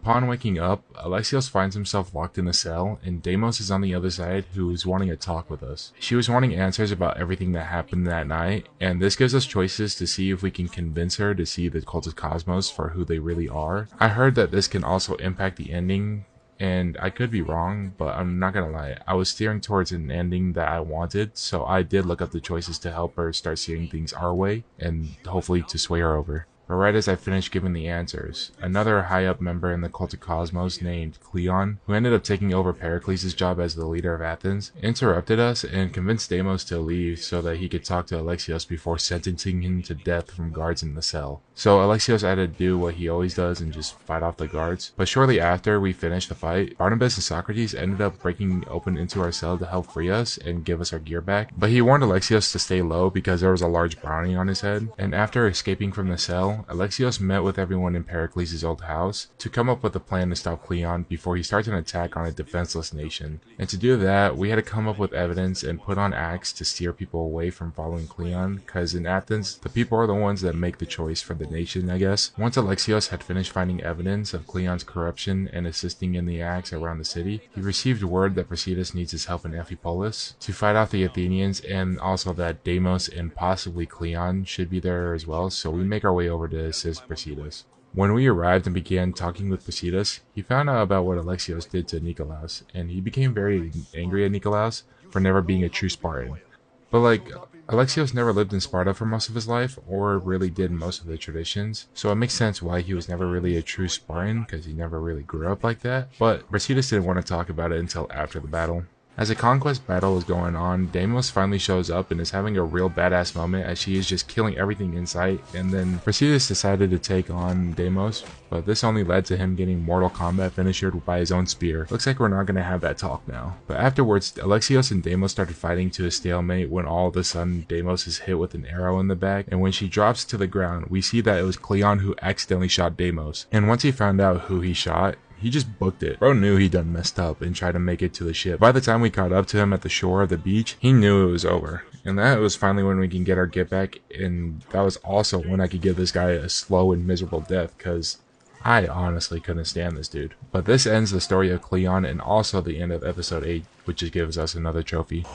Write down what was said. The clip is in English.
Upon waking up, Alexios finds himself locked in a cell, and Deimos is on the other side who is wanting to talk with us. She was wanting answers about everything that happened that night, and this gives us choices to see if we can convince her to see the Cult of Cosmos for who they really are. I heard that this can also impact the ending, and I could be wrong, but I'm not gonna lie, I was steering towards an ending that I wanted, so I did look up the choices to help her start seeing things our way, and hopefully to sway her over. But right as I finished giving the answers, another high-up member in the Cult of Cosmos named Cleon, who ended up taking over Pericles' job as the leader of Athens, interrupted us and convinced Deimos to leave so that he could talk to Alexios before sentencing him to death from guards in the cell. So Alexios had to do what he always does and just fight off the guards. But shortly after we finished the fight, Barnabas and Socrates ended up breaking open into our cell to help free us and give us our gear back. But he warned Alexios to stay low because there was a large bounty on his head. And after escaping from the cell, Alexios met with everyone in Pericles' old house to come up with a plan to stop Cleon before he starts an attack on a defenseless nation. And to do that, we had to come up with evidence and put on acts to steer people away from following Cleon, because in Athens, the people are the ones that make the choice for the nation, I guess. Once Alexios had finished finding evidence of Cleon's corruption and assisting in the acts around the city, he received word that Brasidas needs his help in Amphipolis to fight off the Athenians, and also that Deimos and possibly Cleon should be there as well, so we make our way over to assist Brasidas. When we arrived and began talking with Brasidas, he found out about what Alexios did to Nikolaos, and he became very angry at Nikolaos for never being a true Spartan. But Alexios never lived in Sparta for most of his life, or really did most of the traditions, so it makes sense why he was never really a true Spartan, because he never really grew up like that. But Brasidas didn't want to talk about it until after the battle. As a conquest battle is going on, Deimos finally shows up and is having a real badass moment as she is just killing everything in sight, and then Brasidas decided to take on Deimos, but this only led to him getting Mortal Kombat finisher by his own spear. Looks like we're not going to have that talk now. But afterwards, Alexios and Deimos started fighting to a stalemate when all of a sudden Deimos is hit with an arrow in the back, and when she drops to the ground, we see that it was Cleon who accidentally shot Deimos. And once he found out who he shot, he just booked it. Bro knew he done messed up and tried to make it to the ship. By the time we caught up to him at the shore of the beach, he knew it was over. And that was finally when we can get our get back, and that was also when I could give this guy a slow and miserable death, because I honestly couldn't stand this dude. But this ends the story of Cleon and also the end of episode 8, which just gives us another trophy.